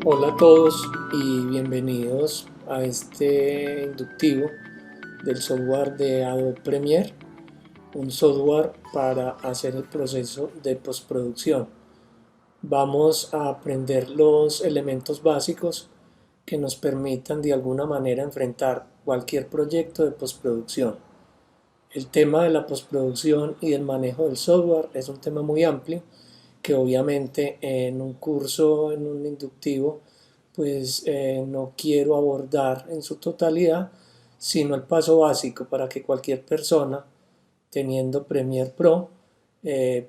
Hola a todos y bienvenidos a este inductivo del software de Adobe Premiere, un software para hacer el proceso de postproducción. Vamos a aprender los elementos básicos que nos permitan de alguna manera enfrentar cualquier proyecto de postproducción. El tema de la postproducción y del manejo del software es un tema muy amplio que obviamente en un curso, en un inductivo, pues no quiero abordar en su totalidad, sino el paso básico para que cualquier persona teniendo Premiere Pro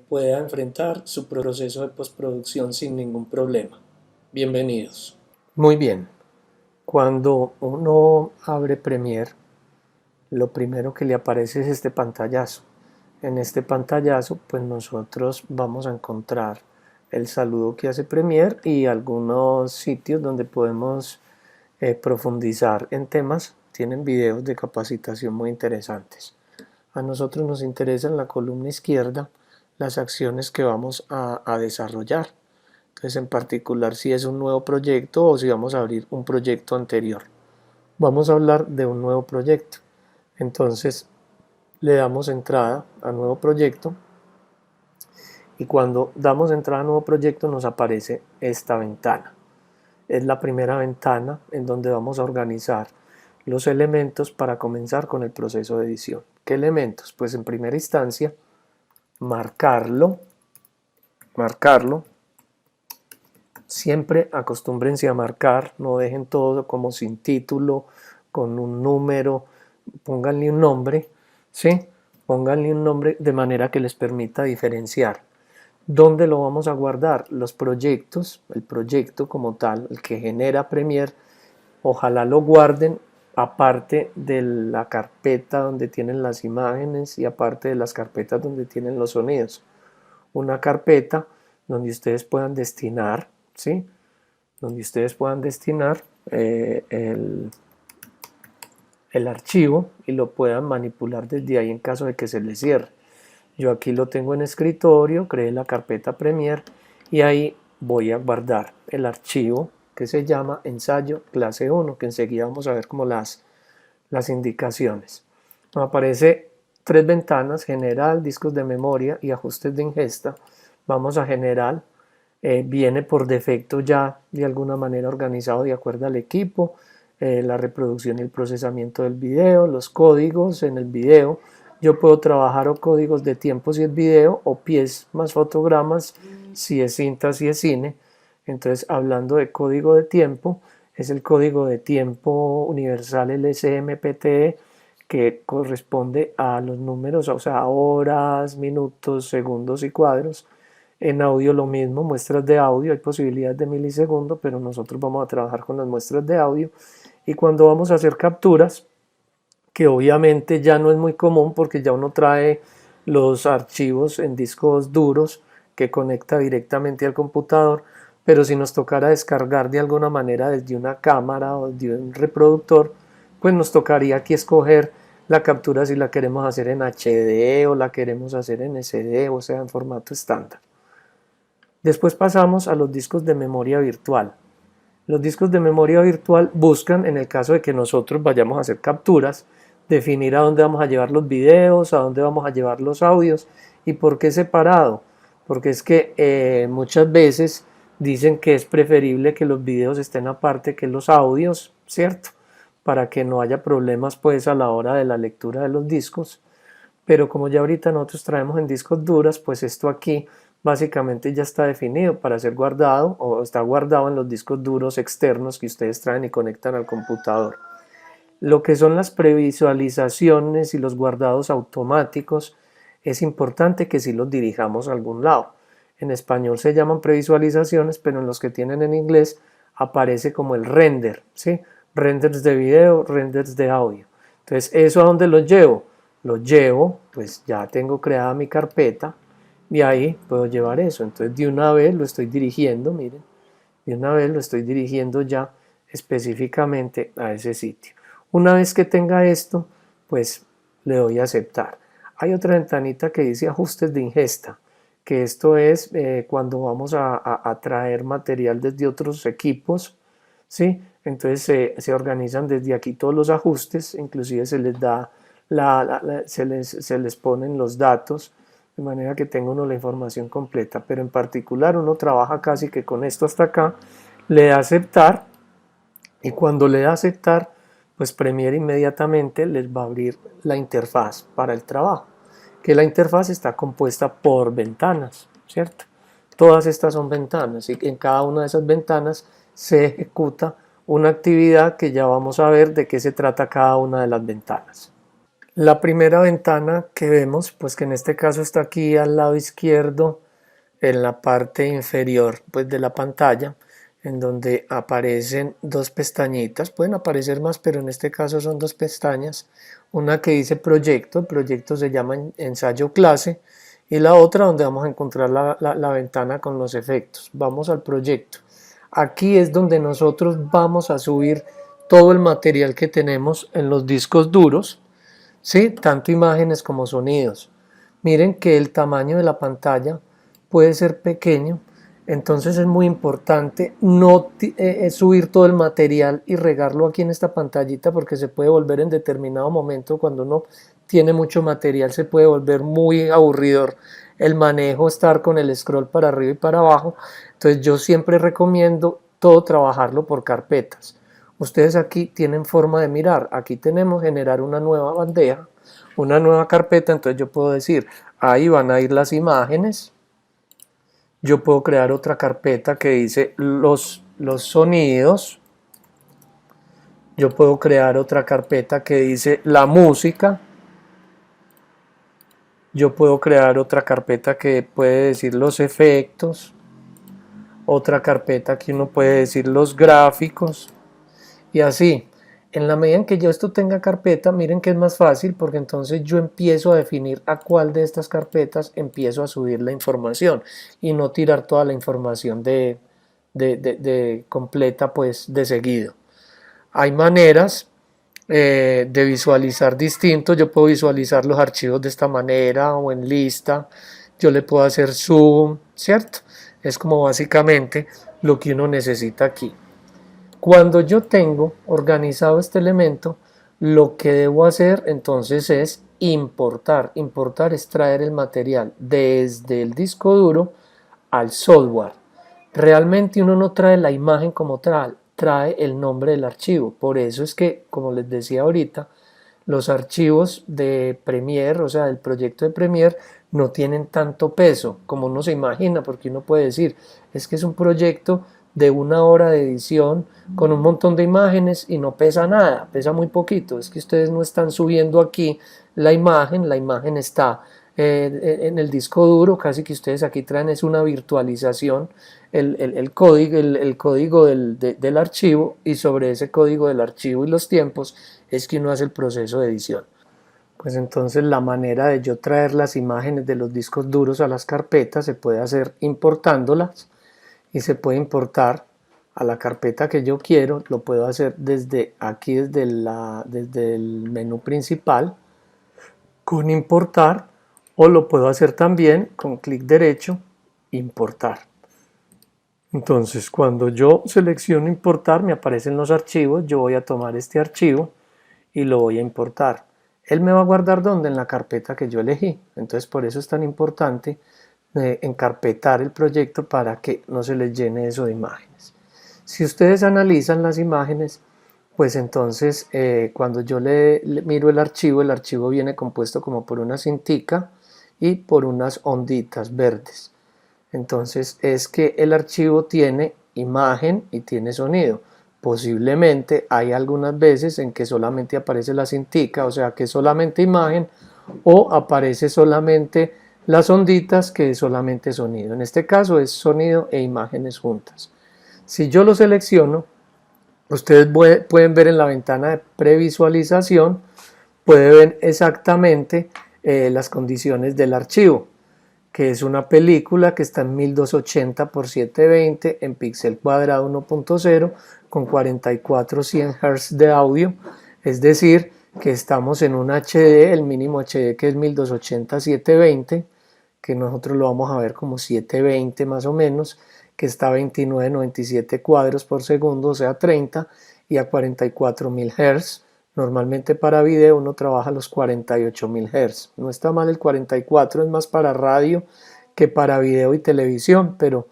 pueda enfrentar su proceso de postproducción sin ningún problema. Bienvenidos. Muy bien, cuando uno abre Premiere, lo primero que le aparece es este pantallazo. En este pantallazo, pues nosotros vamos a encontrar el saludo que hace Premiere y algunos sitios donde podemos profundizar en temas. Tienen videos de capacitación muy interesantes. A nosotros nos interesa en la columna izquierda las acciones que vamos a desarrollar. Entonces, en particular, si es un nuevo proyecto o si vamos a abrir un proyecto anterior. Vamos a hablar de un nuevo proyecto. Entonces, le damos entrada a nuevo proyecto y cuando damos entrada a nuevo proyecto nos aparece esta ventana. Es la primera ventana en donde vamos a organizar los elementos para comenzar con el proceso de edición. ¿Qué elementos? Pues en primera instancia marcarlo, siempre acostúmbrense a marcar, no dejen todo como sin título, con un número, pónganle un nombre, ¿sí? Pónganle un nombre de manera que les permita diferenciar. ¿Dónde lo vamos a guardar? Los proyectos, el proyecto como tal, el que genera Premiere, ojalá lo guarden aparte de la carpeta donde tienen las imágenes y aparte de las carpetas donde tienen los sonidos. Una carpeta donde ustedes puedan destinar, ¿sí? Donde ustedes puedan destinar el archivo y lo puedan manipular desde ahí en caso de que se les cierre. Yo aquí lo tengo en escritorio, creé la carpeta Premiere y ahí voy a guardar el archivo que se llama ensayo clase 1, que enseguida vamos a ver como las indicaciones. Me aparece tres ventanas, general, discos de memoria y ajustes de ingesta. Vamos a general, viene por defecto ya de alguna manera organizado de acuerdo al equipo, la reproducción y el procesamiento del video, los códigos en el video. Yo puedo trabajar o códigos de tiempo si es video o pies más fotogramas si es cinta, si es cine. Entonces, hablando de código de tiempo, es el código de tiempo universal LSMPTE que corresponde a los números, o sea, horas, minutos, segundos y cuadros. En audio lo mismo, muestras de audio, hay posibilidades de milisegundo, pero nosotros vamos a trabajar con las muestras de audio. Y cuando vamos a hacer capturas, que obviamente ya no es muy común porque ya uno trae los archivos en discos duros que conecta directamente al computador, pero si nos tocara descargar de alguna manera desde una cámara o de un reproductor, pues nos tocaría aquí escoger la captura si la queremos hacer en HD o la queremos hacer en SD, o sea, en formato estándar. Después pasamos a los discos de memoria virtual. Los discos de memoria virtual buscan, en el caso de que nosotros vayamos a hacer capturas, definir a dónde vamos a llevar los videos, a dónde vamos a llevar los audios y por qué separado. Porque es que muchas veces dicen que es preferible que los videos estén aparte que los audios, ¿cierto? Para que no haya problemas pues a la hora de la lectura de los discos. Pero como ya ahorita nosotros traemos en discos duros, pues esto aquí básicamente ya está definido para ser guardado o está guardado en los discos duros externos que ustedes traen y conectan al computador. Lo que son las previsualizaciones y los guardados automáticos, es importante que sí los dirijamos a algún lado. En español se llaman previsualizaciones, pero en los que tienen en inglés aparece como el render, ¿sí? Renders de video, renders de audio. Entonces, ¿eso a dónde lo llevo? Lo llevo, pues ya tengo creada mi carpeta y ahí puedo llevar eso. Entonces, de una vez lo estoy dirigiendo, miren, de una vez lo estoy dirigiendo ya específicamente a ese sitio. Una vez que tenga esto, pues le doy a aceptar. Hay otra ventanita que dice ajustes de ingesta. que esto es cuando vamos a traer material desde otros equipos, ¿sí? Entonces se organizan desde aquí todos los ajustes, inclusive se les da se les ponen los datos, de manera que tenga uno la información completa, pero en particular uno trabaja casi que con esto hasta acá, le da aceptar, y cuando le da aceptar, pues Premiere inmediatamente les va a abrir la interfaz para el trabajo, que la interfaz está compuesta por ventanas, ¿cierto? Todas estas son ventanas y en cada una de esas ventanas se ejecuta una actividad que ya vamos a ver de qué se trata cada una de las ventanas. La primera ventana que vemos, pues que en este caso está aquí al lado izquierdo, en la parte inferior pues de la pantalla, en donde aparecen dos pestañitas, pueden aparecer más, pero en este caso son dos pestañas, una que dice proyecto, el proyecto se llama ensayo clase, y la otra donde vamos a encontrar la ventana con los efectos. Vamos al proyecto. Aquí es donde nosotros vamos a subir todo el material que tenemos en los discos duros, ¿sí? Tanto imágenes como sonidos. Miren que el tamaño de la pantalla puede ser pequeño, entonces es muy importante no subir todo el material y regarlo aquí en esta pantallita, porque se puede volver en determinado momento, cuando uno tiene mucho material, se puede volver muy aburridor el manejo, estar con el scroll para arriba y para abajo. Entonces yo siempre recomiendo todo trabajarlo por carpetas. Ustedes aquí tienen forma de mirar, aquí tenemos generar una nueva bandeja, una nueva carpeta, entonces yo puedo decir, ahí van a ir las imágenes. Yo puedo crear otra carpeta que dice los sonidos. Yo puedo crear otra carpeta que dice la música. Yo puedo crear otra carpeta que puede decir los efectos. Otra carpeta que uno puede decir los gráficos. Y así. En la medida en que yo esto tenga carpeta, miren que es más fácil, porque entonces yo empiezo a definir a cuál de estas carpetas empiezo a subir la información y no tirar toda la información completa pues de seguido. Hay maneras de visualizar distintos. Yo puedo visualizar los archivos de esta manera o en lista. Yo le puedo hacer zoom, ¿cierto? Es como básicamente lo que uno necesita aquí. Cuando yo tengo organizado este elemento, lo que debo hacer entonces es importar. Importar es traer el material desde el disco duro al software. Realmente uno no trae la imagen como tal, trae el nombre del archivo. Por eso es que, como les decía ahorita, los archivos de Premiere, o sea, del proyecto de Premiere, no tienen tanto peso como uno se imagina, porque uno puede decir, es que es un proyecto de 1 hora de edición con un montón de imágenes y no pesa nada, pesa muy poquito. Es que ustedes no están subiendo aquí la imagen está en el disco duro, casi que ustedes aquí traen es una virtualización, el código del archivo, y sobre ese código del archivo y los tiempos es que uno hace el proceso de edición. Pues entonces la manera de yo traer las imágenes de los discos duros a las carpetas se puede hacer importándolas, y se puede importar a la carpeta que yo quiero. Lo puedo hacer desde aquí, desde el menú principal con importar, o lo puedo hacer también con clic derecho, importar. Entonces cuando yo selecciono importar me aparecen los archivos. Yo voy a tomar este archivo y lo voy a importar. Él me va a guardar ¿dónde? En la carpeta que yo elegí. Entonces por eso es tan importante encarpetar el proyecto, para que no se les llene eso de imágenes. Si ustedes analizan las imágenes, pues entonces cuando yo le miro el archivo viene compuesto como por una cintica y por unas onditas verdes. Entonces es que el archivo tiene imagen y tiene sonido. Posiblemente hay algunas veces en que solamente aparece la cintica, o sea que solamente imagen, o aparece solamente las onditas, que es solamente sonido. En este caso es sonido e imágenes juntas. Si yo lo selecciono, ustedes pueden ver en la ventana de previsualización, pueden ver exactamente las condiciones del archivo, que es una película que está en 1280 x 720 en píxel cuadrado 1.0 con 4400 Hz de audio, es decir, que estamos en un HD, el mínimo HD que es 1280 x 720, que nosotros lo vamos a ver como 720 más o menos, que está a 29.97 cuadros por segundo, o sea 30, y a 44.000 Hz. Normalmente para video uno trabaja los 48.000 Hz. No está mal el 44, es más para radio que para video y televisión, pero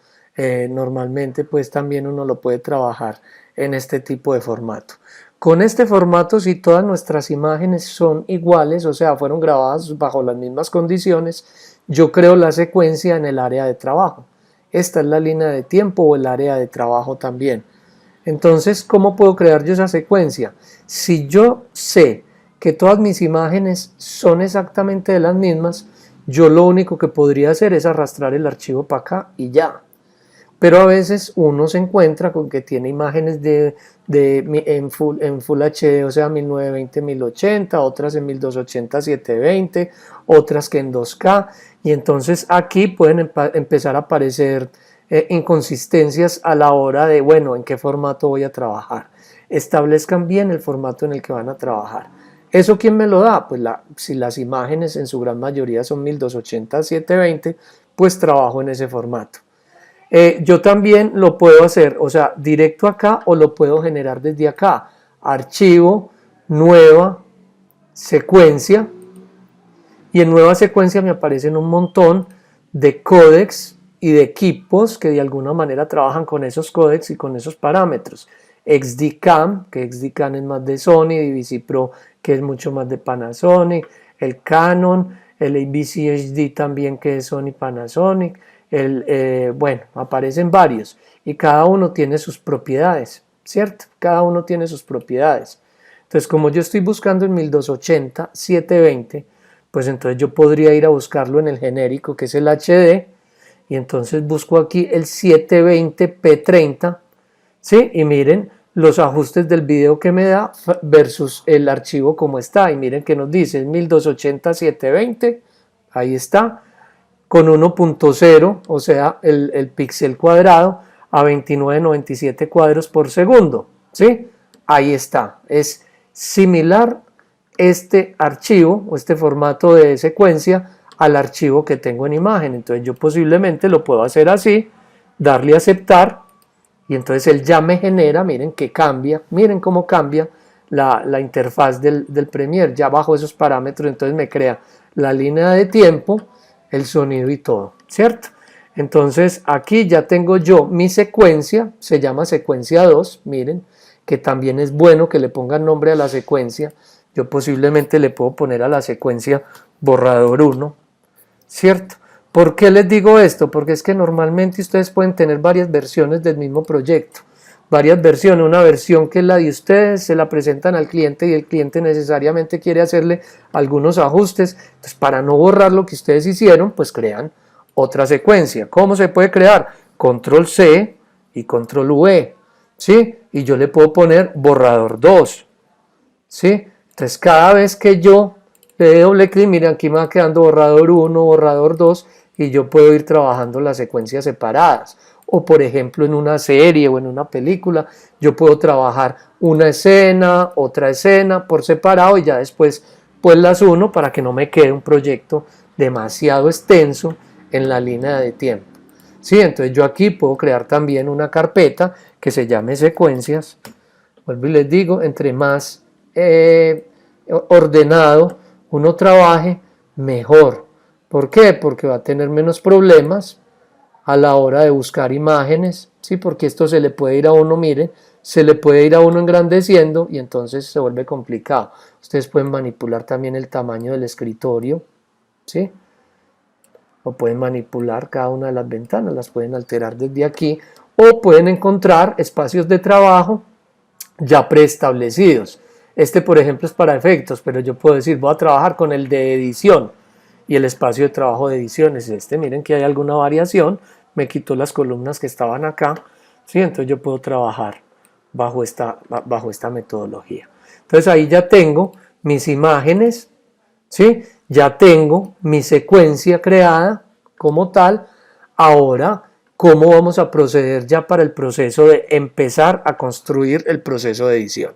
normalmente pues también uno lo puede trabajar en este tipo de formato. Con este formato, si todas nuestras imágenes son iguales, o sea, fueron grabadas bajo las mismas condiciones, yo creo la secuencia en el área de trabajo. Esta es la línea de tiempo o el área de trabajo también. Entonces, ¿cómo puedo crear yo esa secuencia? Si yo sé que todas mis imágenes son exactamente de las mismas, yo lo único que podría hacer es arrastrar el archivo para acá y ya. Pero a veces uno se encuentra con que tiene imágenes en full HD, o sea 1920 1080, otras en 1280 720, otras que en 2K, y entonces aquí pueden empezar a aparecer inconsistencias a la hora de, bueno, en qué formato voy a trabajar. Establezcan bien el formato en el que van a trabajar. ¿Eso quién me lo da? Pues si las imágenes en su gran mayoría son 1280 720, pues trabajo en ese formato. Yo también lo puedo hacer, o sea, directo acá, o lo puedo generar desde acá. Archivo, nueva, secuencia, y en nueva secuencia me aparecen un montón de códecs y de equipos que de alguna manera trabajan con esos códecs y con esos parámetros. XD-Cam, que XD-Cam es más de Sony, DVC Pro, que es mucho más de Panasonic, el Canon, el ABC HD también, que es Sony Panasonic. Bueno, aparecen varios y cada uno tiene sus propiedades, ¿cierto? Cada uno tiene sus propiedades. Entonces, como yo estoy buscando en 1280 720, pues entonces yo podría ir a buscarlo en el genérico, que es el HD, y entonces busco aquí el 720p30, ¿sí? Y miren los ajustes del video que me da versus el archivo como está, y miren que nos dice 1280 720, ahí está, con 1.0, o sea, el píxel cuadrado a 29.97 cuadros por segundo, ¿sí? Ahí está, es similar este archivo o este formato de secuencia al archivo que tengo en imagen. Entonces yo posiblemente lo puedo hacer así, darle a aceptar, y entonces él ya me genera, miren que cambia, miren cómo cambia la interfaz del Premiere, ya bajo esos parámetros, entonces me crea la línea de tiempo, el sonido y todo, ¿cierto? Entonces aquí ya tengo yo mi secuencia, se llama secuencia 2, miren, que también es bueno que le pongan nombre a la secuencia. Yo posiblemente le puedo poner a la secuencia borrador 1, ¿cierto? ¿Por qué les digo esto? Porque es que normalmente ustedes pueden tener varias versiones del mismo proyecto, varias versiones, una versión que es la de ustedes, se la presentan al cliente y el cliente necesariamente quiere hacerle algunos ajustes. Entonces, para no borrar lo que ustedes hicieron, pues crean otra secuencia. ¿Cómo se puede crear? Control C y Control V, ¿sí? Y yo le puedo poner borrador 2, ¿sí? Entonces, cada vez que yo le doy doble clic, miren, aquí me va quedando borrador 1, borrador 2, y yo puedo ir trabajando las secuencias separadas. O por ejemplo en una serie o en una película, yo puedo trabajar una escena, otra escena por separado, y ya después pues las uno para que no me quede un proyecto demasiado extenso en la línea de tiempo. ¿Sí? Entonces yo aquí puedo crear también una carpeta que se llame secuencias. Vuelvo y les digo, entre más ordenado uno trabaje, mejor. ¿Por qué? Porque va a tener menos problemas a la hora de buscar imágenes, ¿sí? Porque esto se le puede ir a uno, miren, se le puede ir a uno engrandeciendo y entonces se vuelve complicado. Ustedes pueden manipular también el tamaño del escritorio, ¿sí? O pueden manipular cada una de las ventanas, las pueden alterar desde aquí, o pueden encontrar espacios de trabajo ya preestablecidos. Este, por ejemplo, es para efectos, pero yo puedo decir, voy a trabajar con el de edición, y el espacio de trabajo de edición es este. Miren que hay alguna variación, me quitó las columnas que estaban acá, ¿sí? Entonces yo puedo trabajar bajo esta metodología. Entonces ahí ya tengo mis imágenes, ¿sí? Ya tengo mi secuencia creada como tal. Ahora, ¿cómo vamos a proceder ya para el proceso de empezar a construir el proceso de edición?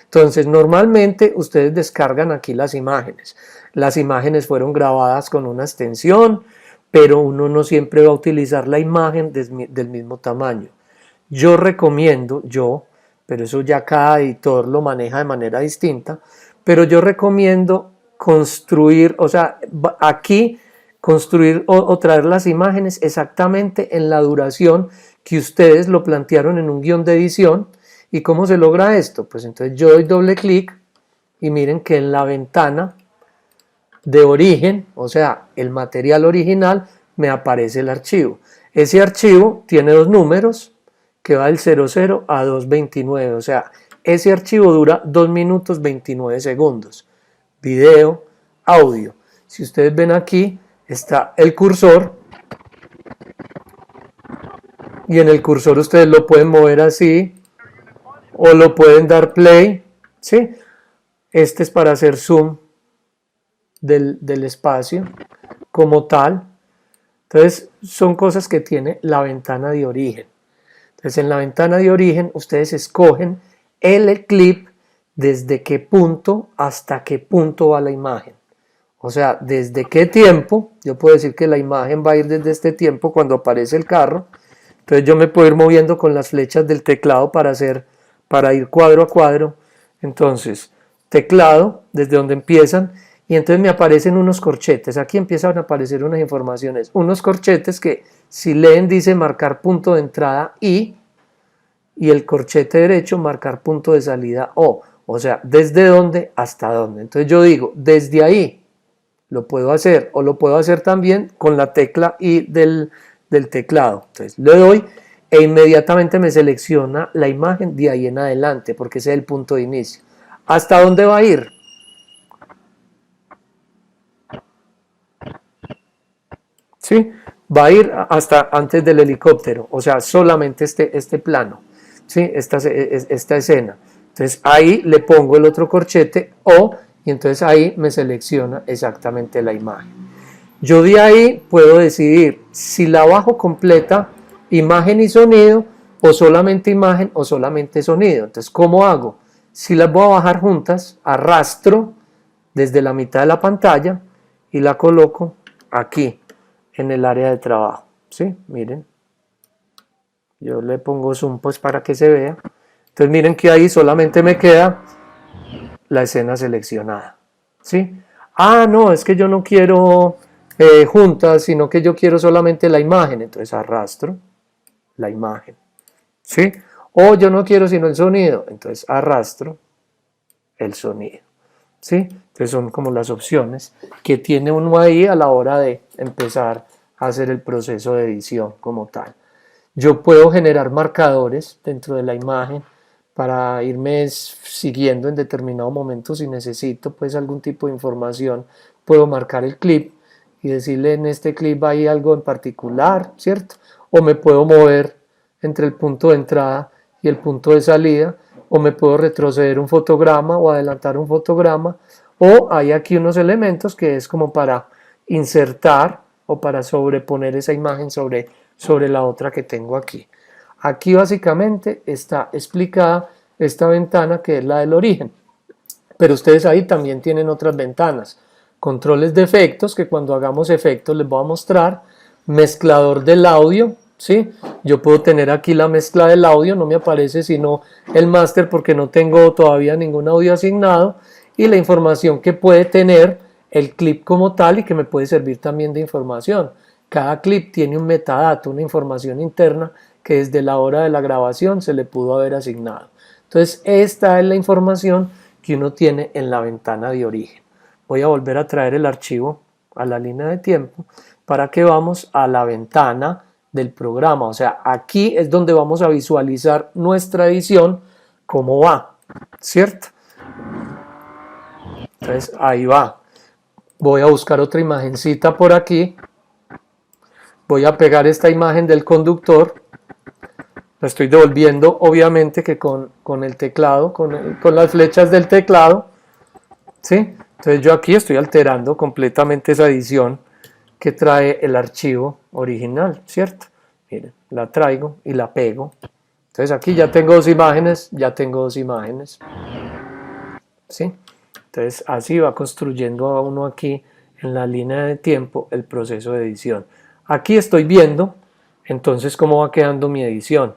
Entonces, normalmente ustedes descargan aquí las imágenes. Las imágenes fueron grabadas con una extensión, pero uno no siempre va a utilizar la imagen del mismo tamaño. Yo recomiendo, pero eso ya cada editor lo maneja de manera distinta, pero yo recomiendo construir, o sea, aquí construir o traer las imágenes exactamente en la duración que ustedes lo plantearon en un guión de edición. ¿Y cómo se logra esto? Pues entonces yo doy doble clic y miren que en la ventana de origen, o sea, el material original, me aparece el archivo. Ese archivo tiene dos números, que va del 00 a 229, o sea, ese archivo dura 2 minutos 29 segundos. Video, audio. Si ustedes ven aquí, está el cursor, y en el cursor ustedes lo pueden mover así, o lo pueden dar play, ¿sí? Este es para hacer zoom del espacio como tal. Entonces son cosas que tiene la ventana de origen. Entonces en la ventana de origen ustedes escogen el clip desde qué punto hasta qué punto va la imagen. O sea, desde qué tiempo. Yo puedo decir que la imagen va a ir desde este tiempo cuando aparece el carro. Entonces yo me puedo ir moviendo con las flechas del teclado para ir cuadro a cuadro. Entonces teclado, desde donde empiezan, y entonces me aparecen unos corchetes. Aquí empiezan a aparecer unas informaciones, unos corchetes que si leen dice marcar punto de entrada y el corchete derecho marcar punto de salida o sea, desde dónde hasta dónde. Entonces yo digo, desde ahí lo puedo hacer, o lo puedo hacer también con la tecla I del teclado. Entonces le doy e inmediatamente me selecciona la imagen de ahí en adelante, porque ese es el punto de inicio. ¿Hasta dónde va a ir? ¿Sí? Va a ir hasta antes del helicóptero, o sea, solamente este plano, ¿sí? Esta escena. Entonces ahí le pongo el otro corchete y entonces ahí me selecciona exactamente la imagen. Yo de ahí puedo decidir si la bajo completa, imagen y sonido, o solamente imagen o solamente sonido. Entonces, ¿cómo hago? Si las voy a bajar juntas, arrastro desde la mitad de la pantalla y la coloco aquí en el área de trabajo. ¿Sí? Miren. Yo le pongo zoom pues para que se vea. Entonces miren que ahí solamente me queda la escena seleccionada. ¿Sí? Ah, no, es que yo no quiero juntas, sino que yo quiero solamente la imagen. Entonces arrastro la imagen. ¿Sí? O yo no quiero sino el sonido. Entonces arrastro el sonido. ¿Sí? Entonces son como las opciones que tiene uno ahí a la hora de empezar a hacer el proceso de edición como tal. Yo puedo generar marcadores dentro de la imagen para irme siguiendo en determinado momento. Si necesito pues algún tipo de información, puedo marcar el clip y decirle en este clip hay algo en particular, ¿cierto? O me puedo mover entre el punto de entrada y el punto de salida, o me puedo retroceder un fotograma o adelantar un fotograma, o hay aquí unos elementos que es como para insertar o para sobreponer esa imagen sobre la otra que tengo aquí. Aquí básicamente está explicada esta ventana que es la del origen, pero ustedes ahí también tienen otras ventanas, controles de efectos, que cuando hagamos efectos les voy a mostrar, mezclador del audio, ¿sí? Yo puedo tener aquí la mezcla del audio, no me aparece sino el máster porque no tengo todavía ningún audio asignado, y la información que puede tener el clip como tal y que me puede servir también de información. Cada clip tiene un metadato, una información interna que desde la hora de la grabación se le pudo haber asignado. Entonces esta es la información que uno tiene en la ventana de origen. Voy a volver a traer el archivo a la línea de tiempo para que vamos a la ventana del programa. O sea, aquí es donde vamos a visualizar nuestra edición, cómo va, ¿cierto? Entonces ahí va. Voy a buscar otra imagencita por aquí. Voy a pegar esta imagen del conductor. La estoy devolviendo obviamente que con el teclado, con las flechas del teclado, ¿sí? Entonces yo aquí estoy alterando completamente esa edición que trae el archivo original, ¿cierto? Miren, la traigo y la pego. Entonces aquí ya tengo dos imágenes, ¿sí? Entonces así va construyendo a uno aquí en la línea de tiempo el proceso de edición. Aquí estoy viendo entonces cómo va quedando mi edición.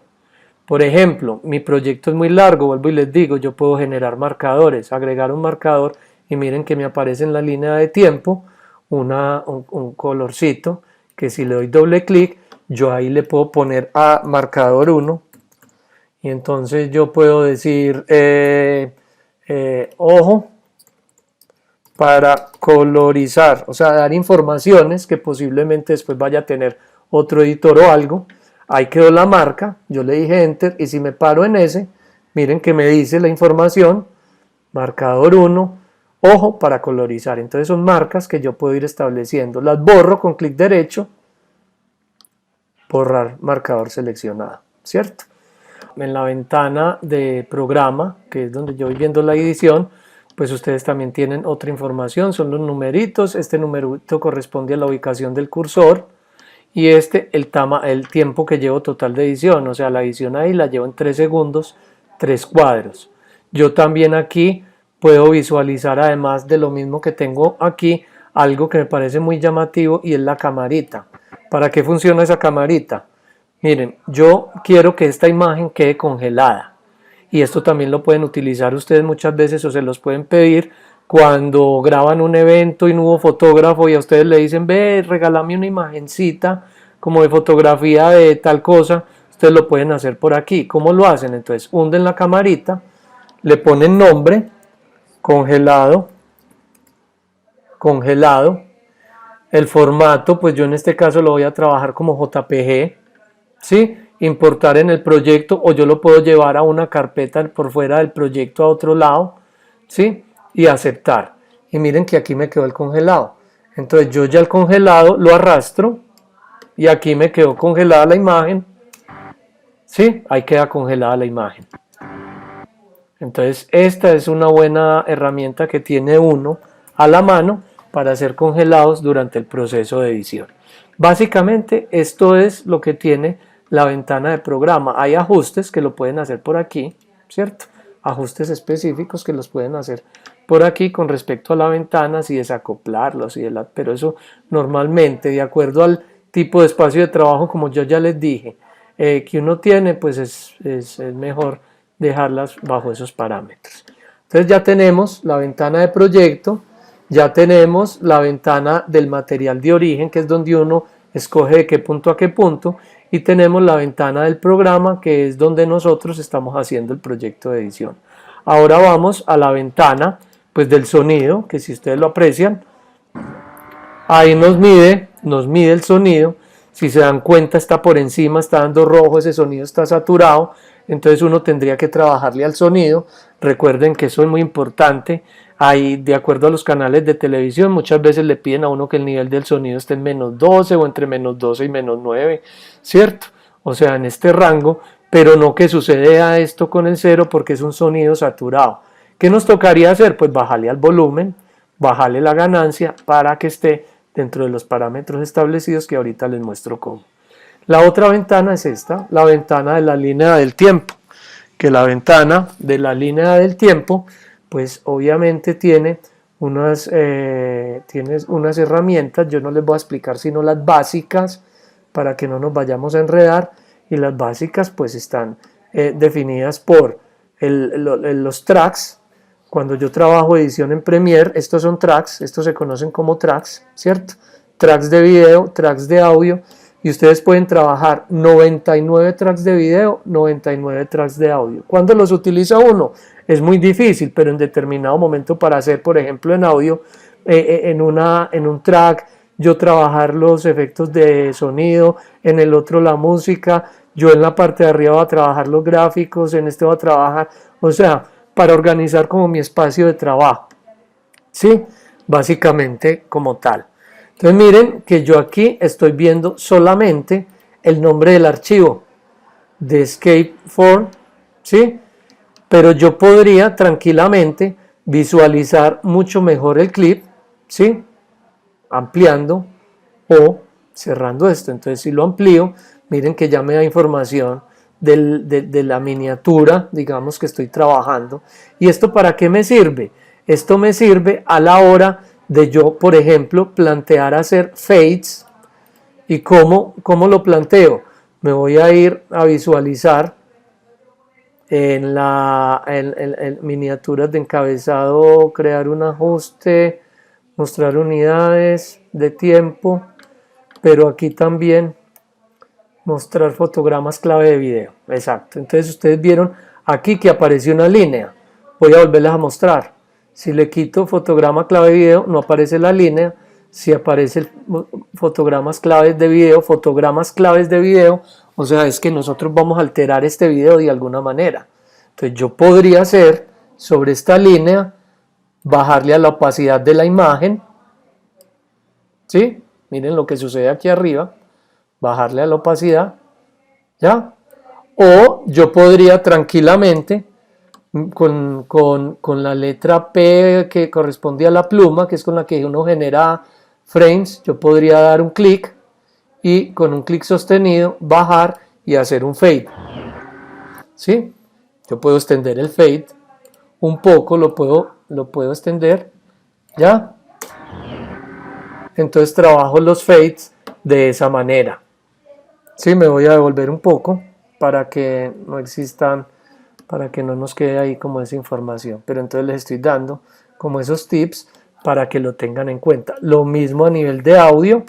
Por ejemplo, mi proyecto es muy largo, vuelvo y les digo, yo puedo generar marcadores, agregar un marcador y miren que me aparece en la línea de tiempo un colorcito que si le doy doble clic, yo ahí le puedo poner a marcador 1 y entonces yo puedo decir ojo para colorizar, o sea, dar informaciones que posiblemente después vaya a tener otro editor o algo. Ahí quedó la marca, yo le dije enter y si me paro en ese, miren que me dice la información, marcador 1, ojo para colorizar. Entonces son marcas que yo puedo ir estableciendo. Las borro con clic derecho, borrar marcador seleccionado, ¿cierto? En la ventana de programa, que es donde yo voy viendo la edición, pues ustedes también tienen otra información, son los numeritos. Este numerito corresponde a la ubicación del cursor y este el tiempo que llevo total de edición, o sea, la edición ahí la llevo en 3 segundos, 3 cuadros. Yo también aquí puedo visualizar, además de lo mismo que tengo aquí, algo que me parece muy llamativo y es la camarita. ¿Para qué funciona esa camarita? Miren, yo quiero que esta imagen quede congelada y esto también lo pueden utilizar ustedes muchas veces o se los pueden pedir cuando graban un evento y no hubo fotógrafo y a ustedes le dicen, ve, regálame una imagencita como de fotografía de tal cosa. Ustedes lo pueden hacer por aquí. ¿Cómo lo hacen? Entonces hunden la camarita, le ponen nombre, congelado, congelado. El formato, pues yo en este caso lo voy a trabajar como JPG, ¿sí? Importar en el proyecto o yo lo puedo llevar a una carpeta por fuera del proyecto a otro lado, ¿sí? Y aceptar. Y miren que aquí me quedó el congelado. Entonces yo ya el congelado lo arrastro y aquí me quedó congelada la imagen, ¿sí? Ahí queda congelada la imagen. Entonces esta es una buena herramienta que tiene uno a la mano para ser congelados durante el proceso de edición. Básicamente esto es lo que tiene la ventana de programa. Hay ajustes que lo pueden hacer por aquí, ¿cierto? Ajustes específicos que los pueden hacer por aquí con respecto a la ventana, si desacoplarlos, pero eso normalmente de acuerdo al tipo de espacio de trabajo, como yo ya les dije, que uno tiene, pues es mejor dejarlas bajo esos parámetros. Entonces ya tenemos la ventana de proyecto, ya tenemos la ventana del material de origen, que es donde uno escoge de qué punto a qué punto, y tenemos la ventana del programa, que es donde nosotros estamos haciendo el proyecto de edición. Ahora vamos a la ventana pues del sonido, que si ustedes lo aprecian, ahí nos mide el sonido. Si se dan cuenta, está por encima, está dando rojo, ese sonido está saturado, entonces uno tendría que trabajarle al sonido. Recuerden que eso es muy importante. Ahí, de acuerdo a los canales de televisión, muchas veces le piden a uno que el nivel del sonido esté en menos 12 o entre menos 12 y menos 9, ¿cierto? O sea, en este rango, pero no que suceda esto con el 0 porque es un sonido saturado. ¿Qué nos tocaría hacer? Pues bajarle al volumen, bajarle la ganancia para que esté dentro de los parámetros establecidos que ahorita les muestro cómo. La otra ventana es esta, la ventana de la línea del tiempo, que la ventana de la línea del tiempo pues obviamente tiene unas herramientas. Yo no les voy a explicar sino las básicas para que no nos vayamos a enredar, y las básicas pues están definidas por los tracks. Cuando yo trabajo edición en Premiere, estos son tracks, estos se conocen como tracks, ¿cierto? Tracks de video, tracks de audio, y ustedes pueden trabajar 99 tracks de video, 99 tracks de audio. ¿Cuándo los utiliza uno? Es muy difícil, pero en determinado momento para hacer, por ejemplo, en audio, en un track, yo trabajar los efectos de sonido, en el otro la música, yo en la parte de arriba voy a trabajar los gráficos, en este voy a trabajar, o sea, para organizar como mi espacio de trabajo, ¿sí? Básicamente como tal. Entonces miren que yo aquí estoy viendo solamente el nombre del archivo de Escape4, ¿sí? Pero yo podría tranquilamente visualizar mucho mejor el clip, ¿sí? Ampliando o cerrando esto. Entonces si lo amplío, miren que ya me da información de la miniatura, digamos, que estoy trabajando. ¿Y esto para qué me sirve? Esto me sirve a la hora de yo, por ejemplo, plantear hacer fades ¿Y cómo lo planteo? Me voy a ir a visualizar en miniaturas de encabezado, crear un ajuste, mostrar unidades de tiempo, pero aquí también mostrar fotogramas clave de video. Exacto. Entonces ustedes vieron aquí que apareció una línea. Voy a volverles a mostrar. Si le quito fotograma clave de video, no aparece la línea. Si aparece el fotogramas claves de video, o sea, es que nosotros vamos a alterar este video de alguna manera. Entonces yo podría hacer sobre esta línea, bajarle a la opacidad de la imagen, ¿sí? Miren lo que sucede aquí arriba, bajarle a la opacidad, ¿ya? O yo podría tranquilamente, con la letra P que corresponde a la pluma, que es con la que uno genera frames, yo podría dar un clic y con un clic sostenido bajar y hacer un fade, ¿sí? Yo puedo extender el fade un poco, lo puedo extender, ¿ya? Entonces trabajo los fades de esa manera. Sí, me voy a devolver un poco para que no existan, para que no nos quede ahí como esa información. Pero entonces les estoy dando como esos tips para que lo tengan en cuenta. Lo mismo a nivel de audio,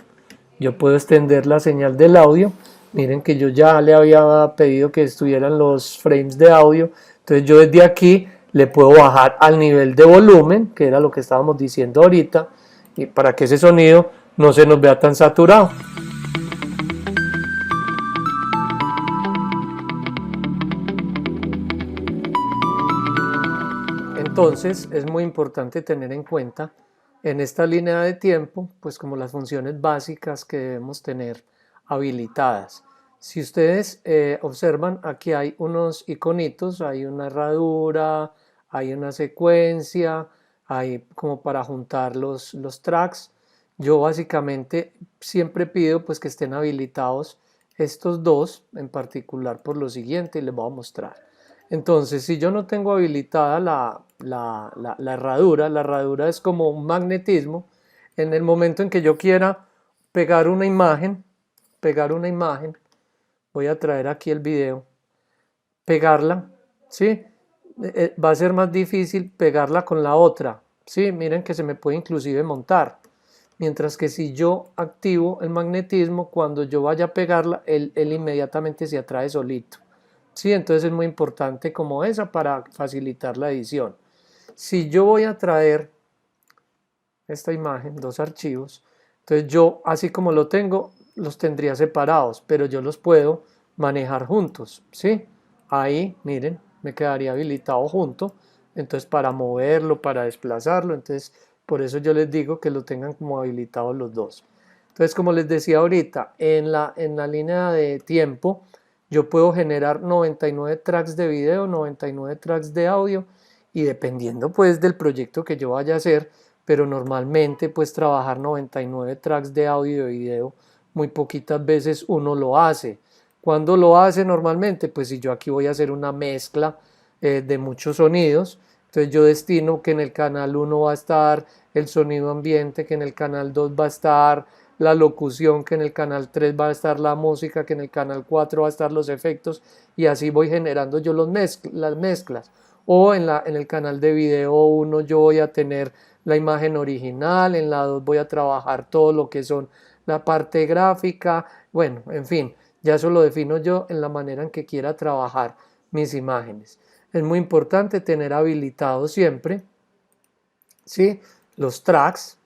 yo puedo extender la señal del audio. Miren que yo ya le había pedido que estuvieran los frames de audio. Entonces yo desde aquí le puedo bajar al nivel de volumen, que era lo que estábamos diciendo ahorita, y para que ese sonido no se nos vea tan saturado. Entonces es muy importante tener en cuenta en esta línea de tiempo, pues como las funciones básicas que debemos tener habilitadas. Si ustedes observan, aquí hay unos iconitos, hay una herradura, hay una secuencia, hay como para juntar los tracks. Yo básicamente siempre pido pues que estén habilitados estos dos, en particular por lo siguiente, y les voy a mostrar. Entonces, si yo no tengo habilitada la herradura es como un magnetismo. En el momento en que yo quiera pegar una imagen, voy a traer aquí el video, pegarla, ¿sí? Va a ser más difícil pegarla con la otra, ¿sí? Miren que se me puede inclusive montar. Mientras que si yo activo el magnetismo, cuando yo vaya a pegarla, él inmediatamente se atrae solito. Sí, entonces es muy importante como esa para facilitar la edición. Si yo voy a traer esta imagen, dos archivos, entonces yo así como lo tengo, los tendría separados, pero yo los puedo manejar juntos, ¿sí? Ahí, miren, me quedaría habilitado junto, entonces para moverlo, para desplazarlo, entonces por eso yo les digo que lo tengan como habilitados los dos. Entonces, como les decía ahorita, en la línea de tiempo, yo puedo generar 99 tracks de video, 99 tracks de audio, y dependiendo pues del proyecto que yo vaya a hacer, pero normalmente pues trabajar 99 tracks de audio y de video, muy poquitas veces uno lo hace. ¿Cuándo lo hace normalmente? Pues si yo aquí voy a hacer una mezcla de muchos sonidos, entonces yo destino que en el canal 1 va a estar el sonido ambiente, que en el canal 2 va a estar la locución, que en el canal 3 va a estar la música, que en el canal 4 va a estar los efectos, y así voy generando yo las mezclas. O en el canal de video 1 yo voy a tener la imagen original, en la 2 voy a trabajar todo lo que son la parte gráfica, bueno, en fin, ya eso lo defino yo en la manera en que quiera trabajar mis imágenes. Es muy importante tener habilitado siempre, ¿sí?, los tracks,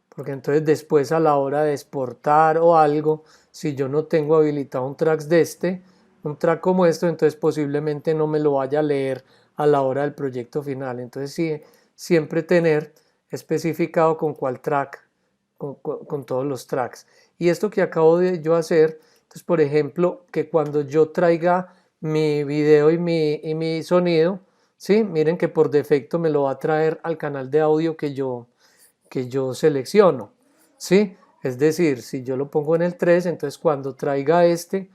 porque entonces después a la hora de exportar o algo, si yo no tengo habilitado un track como esto, entonces posiblemente no me lo vaya a leer a la hora del proyecto final. Entonces sí, siempre tener especificado con cuál track, con todos los tracks. Y esto que acabo de yo hacer, entonces por ejemplo, que cuando yo traiga mi video y mi sonido, ¿sí?, miren que por defecto me lo va a traer al canal de audio que yo selecciono, ¿sí? Es decir, si yo lo pongo en el 3, entonces cuando traiga entonces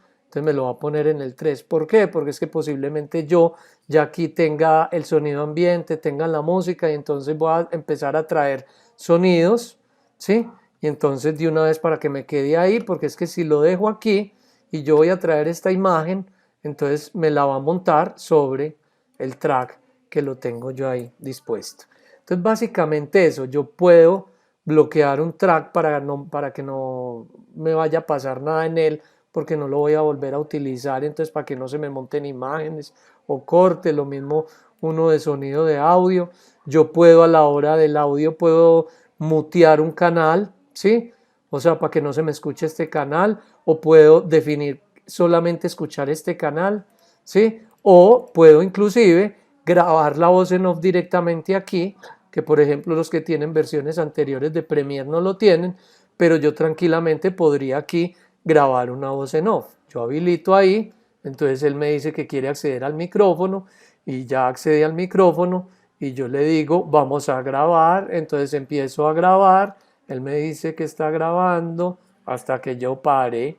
me lo va a poner en el 3. ¿Por qué? Porque es que posiblemente yo ya aquí tenga el sonido ambiente, tenga la música, y entonces voy a empezar a traer sonidos, ¿sí?, y entonces de una vez para que me quede ahí, porque es que si lo dejo aquí y yo voy a traer esta imagen, entonces me la va a montar sobre el track que lo tengo yo ahí dispuesto. Entonces básicamente eso, yo puedo bloquear un track para que no me vaya a pasar nada en él, porque no lo voy a volver a utilizar, entonces para que no se me monten imágenes o corte, lo mismo uno de sonido de audio. Yo puedo a la hora del audio, puedo mutear un canal, ¿sí? O sea, para que no se me escuche este canal, o puedo definir solamente escuchar este canal, ¿sí? O puedo inclusive grabar la voz en off directamente aquí, que por ejemplo los que tienen versiones anteriores de Premiere no lo tienen, pero yo tranquilamente podría aquí grabar una voz en off. Yo habilito ahí, entonces él me dice que quiere acceder al micrófono y ya accede al micrófono y yo le digo vamos a grabar, entonces empiezo a grabar, él me dice que está grabando hasta que yo pare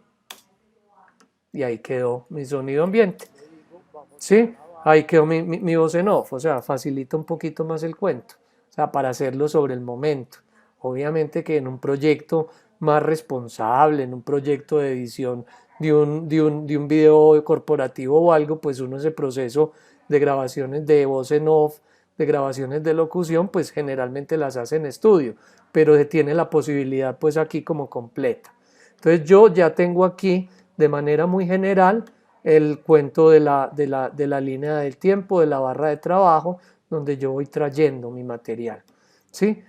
y ahí quedó mi sonido ambiente. ¿Sí? Ahí quedó mi voz en off, o sea, facilita un poquito más el cuento, o sea, para hacerlo sobre el momento. Obviamente que en un proyecto más responsable, en un proyecto de edición de un video corporativo o algo, pues uno ese proceso de grabaciones de voz en off, de grabaciones de locución, pues generalmente las hace en estudio, pero tiene la posibilidad pues aquí como completa. Entonces yo ya tengo aquí de manera muy general el cuento de la línea del tiempo, de la barra de trabajo, donde yo voy trayendo mi material. ¿Sí?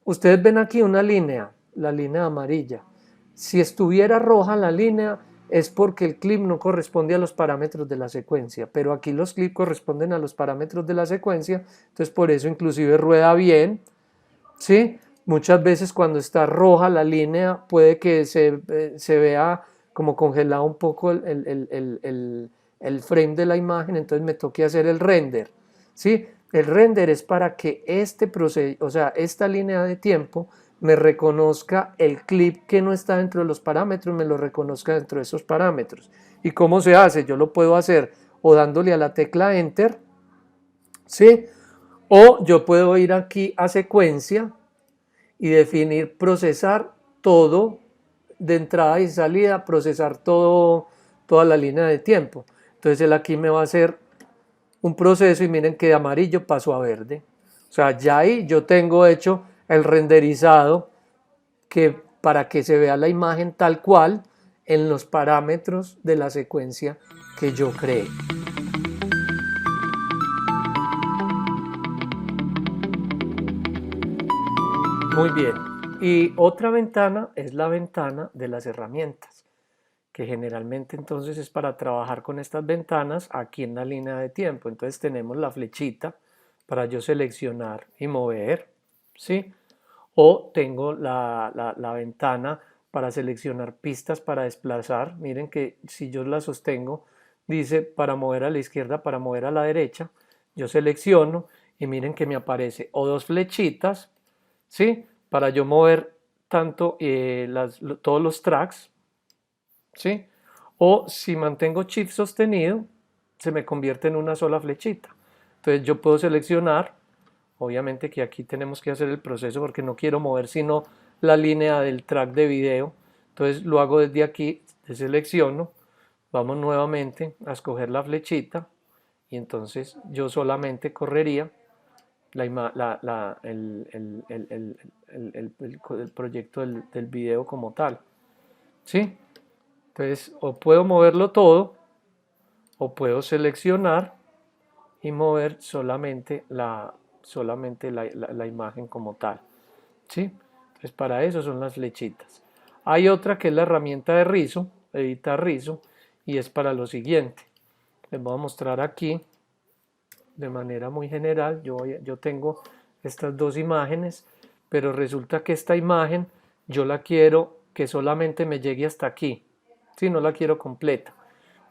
Ustedes ven aquí una línea, la línea amarilla. Si estuviera roja la línea es porque el clip no corresponde a los parámetros de la secuencia, pero aquí los clips corresponden a los parámetros de la secuencia, entonces por eso inclusive rueda bien, ¿sí? Muchas veces cuando está roja la línea puede que se vea como congelado un poco el frame de la imagen, entonces me toque hacer el render, ¿sí? El render es para que este proceso, o sea, esta línea de tiempo me reconozca el clip que no está dentro de los parámetros, me lo reconozca dentro de esos parámetros. ¿Y cómo se hace? Yo lo puedo hacer o dándole a la tecla Enter, ¿sí? O yo puedo ir aquí a secuencia y definir procesar todo de entrada y salida, procesar todo, toda la línea de tiempo. Entonces él aquí me va a hacer un proceso y miren que de amarillo pasó a verde. O sea, ya ahí yo tengo hecho el renderizado que para que se vea la imagen tal cual en los parámetros de la secuencia que yo creé. Muy bien. Y otra ventana es la ventana de las herramientas, que generalmente entonces es para trabajar con estas ventanas aquí en la línea de tiempo. Entonces tenemos la flechita para yo seleccionar y mover, ¿sí? O tengo la ventana para seleccionar pistas para desplazar. Miren que si yo la sostengo, dice para mover a la izquierda, para mover a la derecha. Yo selecciono y miren que me aparece o dos flechitas, ¿sí? Para yo mover tanto todos los tracks, ¿sí? O si mantengo Shift sostenido, se me convierte en una sola flechita. Entonces yo puedo seleccionar, obviamente que aquí tenemos que hacer el proceso porque no quiero mover sino la línea del track de video. Entonces lo hago desde aquí, selecciono, vamos nuevamente a escoger la flechita y entonces yo solamente correría el proyecto del video como tal. ¿Sí? Entonces, o puedo moverlo todo, o puedo seleccionar y mover solamente la imagen como tal. ¿Sí? Entonces, para eso son las flechitas. Hay otra que es la herramienta de rizo, editar rizo, y es para lo siguiente. Les voy a mostrar aquí de manera muy general. Yo tengo estas dos imágenes, pero resulta que esta imagen yo la quiero que solamente me llegue hasta aquí. Si no la quiero completa.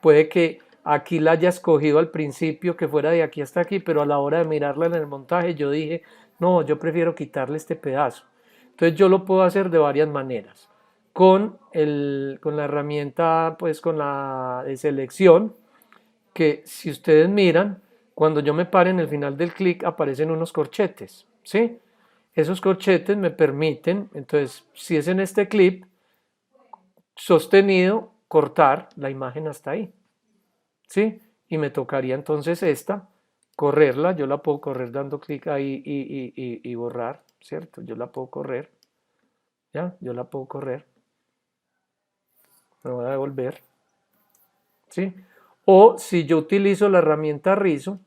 Puede que aquí la haya escogido al principio que fuera de aquí hasta aquí, pero a la hora de mirarla en el montaje yo dije, no, yo prefiero quitarle este pedazo. Entonces yo lo puedo hacer de varias maneras. Con la herramienta, pues con la de selección, que si ustedes miran, cuando yo me pare en el final del clic aparecen unos corchetes, ¿sí? Esos corchetes me permiten, entonces, si es en este clip, sostenido, cortar la imagen hasta ahí, ¿sí? Y me tocaría entonces esta, correrla, yo la puedo correr dando clic ahí y borrar, ¿cierto? Yo la puedo correr, ¿ya? Yo la puedo correr, me voy a devolver, ¿sí? O si yo utilizo la herramienta Rizo,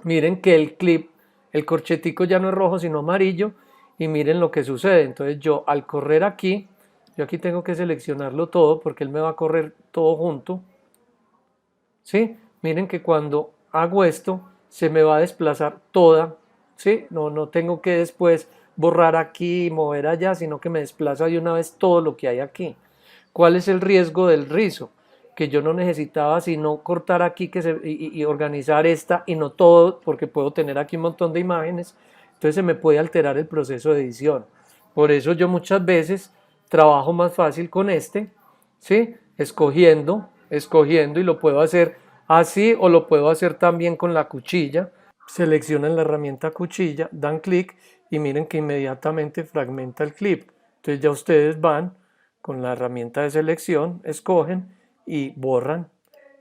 miren que el clip, el corchetico ya no es rojo sino amarillo y miren lo que sucede. Entonces yo al correr aquí, yo aquí tengo que seleccionarlo todo porque él me va a correr todo junto, ¿sí? Miren que cuando hago esto se me va a desplazar toda, ¿sí? No tengo que después borrar aquí y mover allá, sino que me desplaza de una vez todo lo que hay aquí. ¿Cuál es el riesgo del rizo? Que yo no necesitaba sino cortar aquí y organizar esta y no todo, porque puedo tener aquí un montón de imágenes, entonces se me puede alterar el proceso de edición. Por eso yo muchas veces trabajo más fácil con este, ¿sí? Escogiendo y lo puedo hacer así o lo puedo hacer también con la cuchilla. Seleccionan la herramienta cuchilla, dan clic y miren que inmediatamente fragmenta el clip. Entonces ya ustedes van con la herramienta de selección, escogen y borran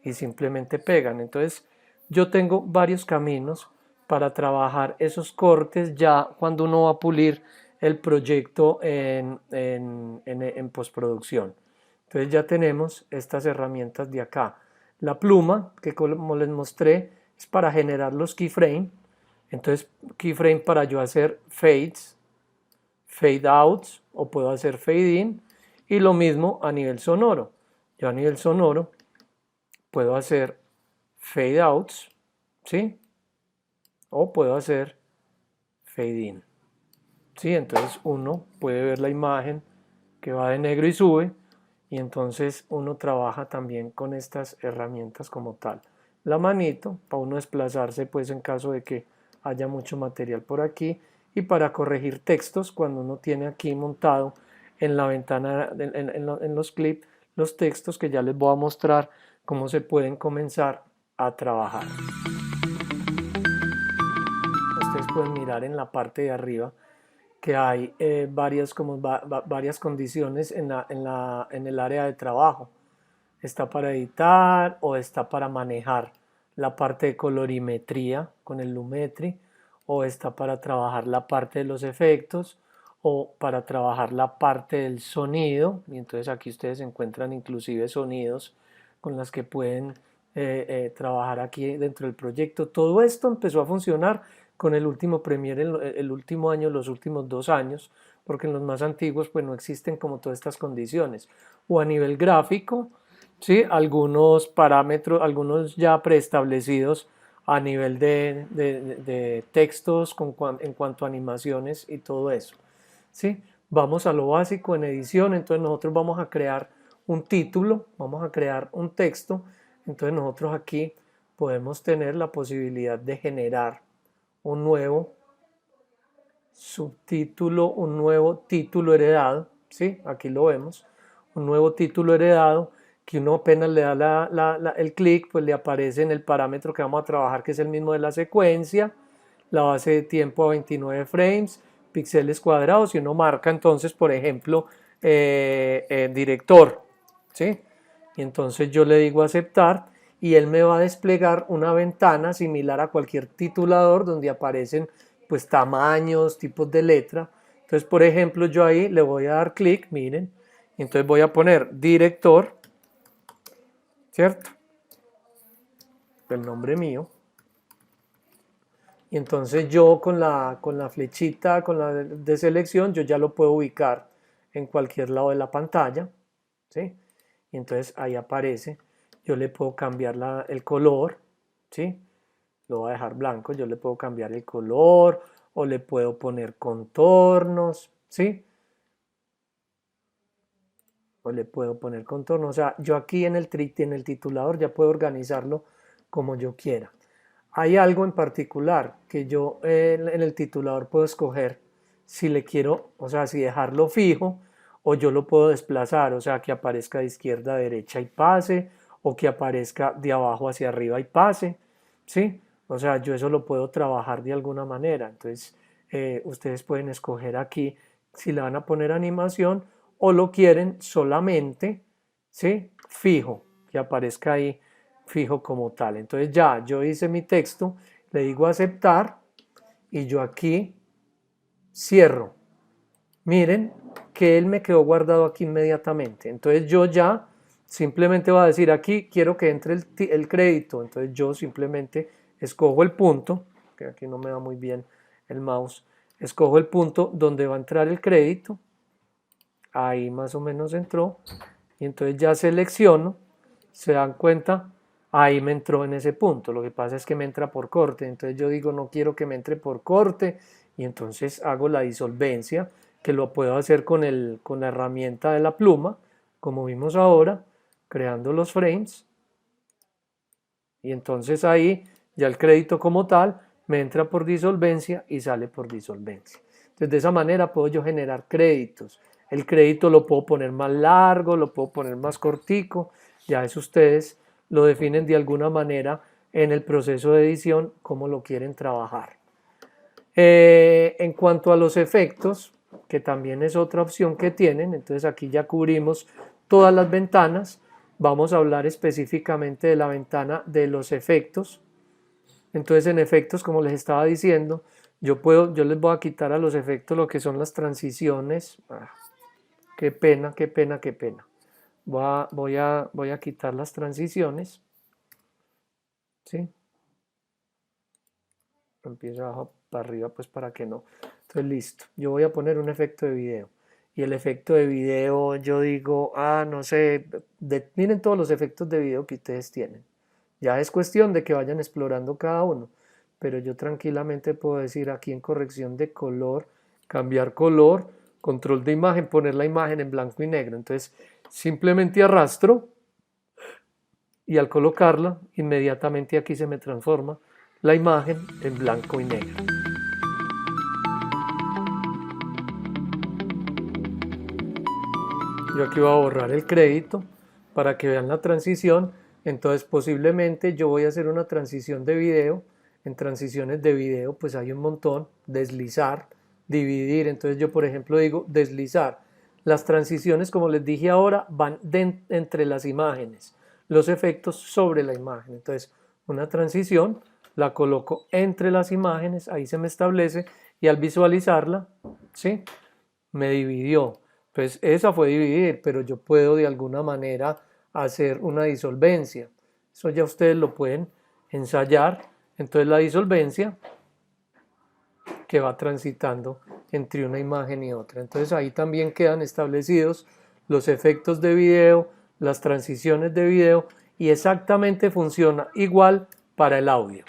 y simplemente pegan. Entonces yo tengo varios caminos para trabajar esos cortes ya cuando uno va a pulir el proyecto en postproducción. Entonces ya tenemos estas herramientas de acá. La pluma, que como les mostré, es para generar los keyframes. Entonces, keyframe para yo hacer fades, fade outs o puedo hacer fade in. Y lo mismo a nivel sonoro. Yo a nivel sonoro puedo hacer fade outs, ¿sí? O puedo hacer fade in. ¿Sí? Entonces uno puede ver la imagen que va de negro y sube y entonces uno trabaja también con estas herramientas como tal. La manito para uno desplazarse pues en caso de que haya mucho material por aquí y para corregir textos cuando uno tiene aquí montado en la ventana, en los clips, los textos que ya les voy a mostrar cómo se pueden comenzar a trabajar. Ustedes pueden mirar en la parte de arriba que hay varias condiciones en el área de trabajo. Está para editar o está para manejar la parte de colorimetría con el Lumetri, o está para trabajar la parte de los efectos, o para trabajar la parte del sonido. Y entonces aquí ustedes encuentran inclusive sonidos con las que pueden trabajar aquí dentro del proyecto. Todo esto empezó a funcionar con el último Premiere, el último año, los últimos 2 años, porque en los más antiguos pues no existen como todas estas condiciones. O a nivel gráfico, ¿sí? Algunos parámetros, algunos ya preestablecidos a nivel de textos en cuanto a animaciones y todo eso, ¿sí? Vamos a lo básico en edición, entonces nosotros vamos a crear un título, vamos a crear un texto, entonces nosotros aquí podemos tener la posibilidad de generar un nuevo subtítulo, un nuevo título heredado, ¿sí? Aquí lo vemos, un nuevo título heredado que uno apenas le da el clic, pues le aparece en el parámetro que vamos a trabajar, que es el mismo de la secuencia, la base de tiempo a 29 frames, píxeles cuadrados, y uno marca entonces, por ejemplo, director, ¿sí? Y entonces yo le digo aceptar y él me va a desplegar una ventana similar a cualquier titulador donde aparecen pues tamaños, tipos de letra. Entonces, por ejemplo, yo ahí le voy a dar clic, miren, y entonces voy a poner director, ¿cierto? El nombre mío. Y entonces yo con la flechita, con la de selección, yo ya lo puedo ubicar en cualquier lado de la pantalla, ¿sí? Y entonces ahí aparece, yo le puedo cambiar el color, ¿sí? Lo voy a dejar blanco, yo le puedo cambiar el color o le puedo poner contornos, ¿sí? O le puedo poner contornos, o sea, yo aquí en el titulador ya puedo organizarlo como yo quiera. Hay algo en particular que yo en el titulador puedo escoger si le quiero, o sea, si dejarlo fijo o yo lo puedo desplazar, o sea, que aparezca de izquierda a derecha y pase, o que aparezca de abajo hacia arriba y pase, ¿sí? O sea, yo eso lo puedo trabajar de alguna manera. Entonces, ustedes pueden escoger aquí si le van a poner animación o lo quieren solamente, ¿sí? Fijo, que aparezca ahí fijo como tal. Entonces ya yo hice mi texto, le digo aceptar y yo aquí cierro. Miren que él me quedó guardado aquí inmediatamente. Entonces yo ya simplemente voy a decir aquí quiero que entre el crédito. Entonces yo simplemente escojo el punto, que aquí no me da muy bien el mouse, escojo el punto donde va a entrar el crédito. Ahí más o menos entró. Y entonces ya selecciono, se dan cuenta, ahí me entró en ese punto. Lo que pasa es que me entra por corte. Entonces yo digo no quiero que me entre por corte y entonces hago la disolvencia, que lo puedo hacer con la herramienta de la pluma, como vimos ahora, creando los frames. Y entonces ahí ya el crédito como tal me entra por disolvencia y sale por disolvencia. Entonces de esa manera puedo yo generar créditos. El crédito lo puedo poner más largo, lo puedo poner más cortico, ya eso ustedes lo definen de alguna manera en el proceso de edición, cómo lo quieren trabajar. En cuanto a los efectos, que también es otra opción que tienen, entonces aquí ya cubrimos todas las ventanas, vamos a hablar específicamente de la ventana de los efectos. Entonces en efectos, como les estaba diciendo, yo les voy a quitar a los efectos lo que son las transiciones. Qué pena, qué pena, qué pena. Voy a quitar las transiciones. ¿Sí? Empiezo abajo para arriba, pues para que no. Entonces listo. Yo voy a poner un efecto de video. Y el efecto de video, yo digo, no sé, miren todos los efectos de video que ustedes tienen. Ya es cuestión de que vayan explorando cada uno. Pero yo tranquilamente puedo decir aquí en corrección de color, cambiar color, control de imagen, poner la imagen en blanco y negro. Entonces simplemente arrastro y al colocarla, inmediatamente aquí se me transforma la imagen en blanco y negro. Yo aquí voy a borrar el crédito para que vean la transición. Entonces posiblemente yo voy a hacer una transición de video. En transiciones de video pues hay un montón. Deslizar, dividir. Entonces yo por ejemplo digo deslizar. Las transiciones, como les dije ahora, van entre las imágenes. Los efectos sobre la imagen. Entonces una transición la coloco entre las imágenes. Ahí se me establece y al visualizarla, ¿sí? Me dividió. Pues esa fue dividir, pero yo puedo de alguna manera hacer una disolvencia. Eso ya ustedes lo pueden ensayar. Entonces la disolvencia que va transitando entre una imagen y otra. Entonces ahí también quedan establecidos los efectos de video, las transiciones de video y exactamente funciona igual para el audio.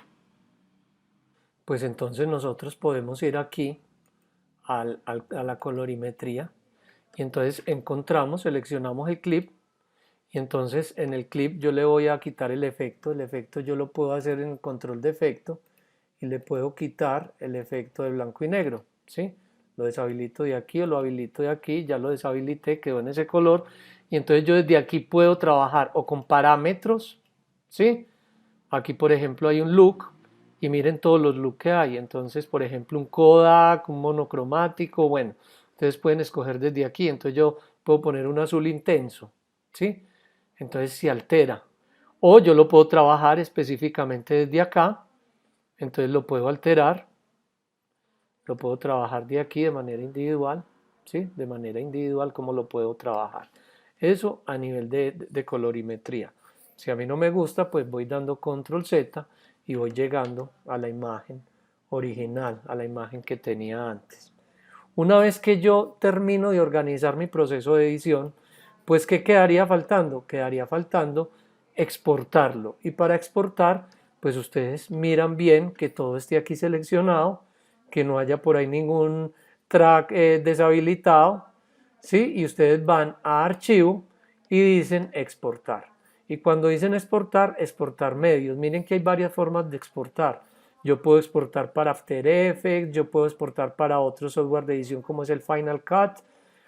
Pues entonces nosotros podemos ir aquí a la colorimetría y entonces encontramos, seleccionamos el clip y entonces en el clip yo le voy a quitar el efecto yo lo puedo hacer en el control de efecto y le puedo quitar el efecto de blanco y negro, ¿sí? Lo deshabilito de aquí o lo habilito de aquí, ya lo deshabilité, quedó en ese color y entonces yo desde aquí puedo trabajar o con parámetros, ¿sí? Aquí por ejemplo hay un look y miren todos los looks que hay, entonces por ejemplo un Kodak, un monocromático, bueno, ustedes pueden escoger desde aquí, entonces yo puedo poner un azul intenso, ¿sí? Entonces se altera, o yo lo puedo trabajar específicamente desde acá, entonces lo puedo alterar, lo puedo trabajar de aquí de manera individual, ¿sí? De manera individual como lo puedo trabajar. Eso a nivel de colorimetría. Si a mí no me gusta, pues voy dando control Z y voy llegando a la imagen original, a la imagen que tenía antes. Una vez que yo termino de organizar mi proceso de edición, pues ¿qué quedaría faltando? Quedaría faltando exportarlo. Y para exportar, pues ustedes miran bien que todo esté aquí seleccionado, que no haya por ahí ningún track deshabilitado, ¿sí? Y ustedes van a archivo y dicen exportar. Y cuando dicen exportar, exportar medios. Miren que hay varias formas de exportar. Yo puedo exportar para After Effects, yo puedo exportar para otro software de edición como es el Final Cut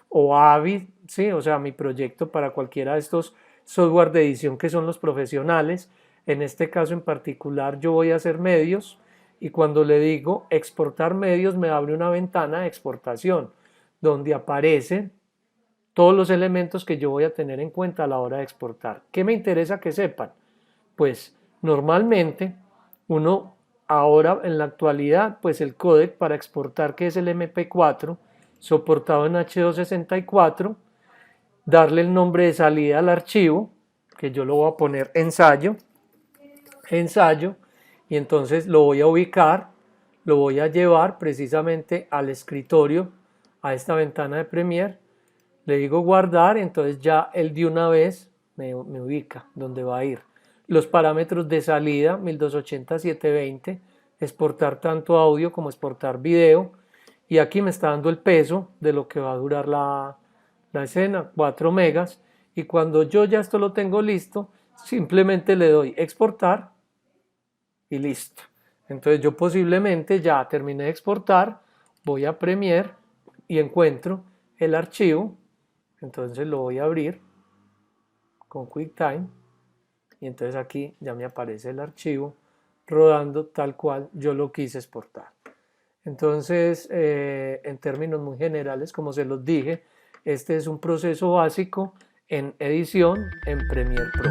o Avid, ¿sí? O sea, mi proyecto para cualquiera de estos software de edición que son los profesionales. En este caso en particular yo voy a hacer medios y cuando le digo exportar medios me abre una ventana de exportación donde aparecen todos los elementos que yo voy a tener en cuenta a la hora de exportar. ¿Qué me interesa que sepan? Pues normalmente uno ahora en la actualidad, pues el códec para exportar, que es el MP4 soportado en H264, darle el nombre de salida al archivo, que yo lo voy a poner ensayo, y entonces lo voy a ubicar, lo voy a llevar precisamente al escritorio, a esta ventana de Premiere, le digo guardar, entonces ya él de una vez me ubica donde va a ir. Los parámetros de salida, 1280-720, exportar tanto audio como exportar video, y aquí me está dando el peso de lo que va a durar la escena, 4 megas, y cuando yo ya esto lo tengo listo, simplemente le doy exportar y listo. Entonces yo posiblemente ya terminé de exportar, voy a Premiere y encuentro el archivo, entonces lo voy a abrir con QuickTime y entonces aquí ya me aparece el archivo rodando tal cual yo lo quise exportar. Entonces, en términos muy generales, como se los dije, este es un proceso básico en edición en Premiere Pro.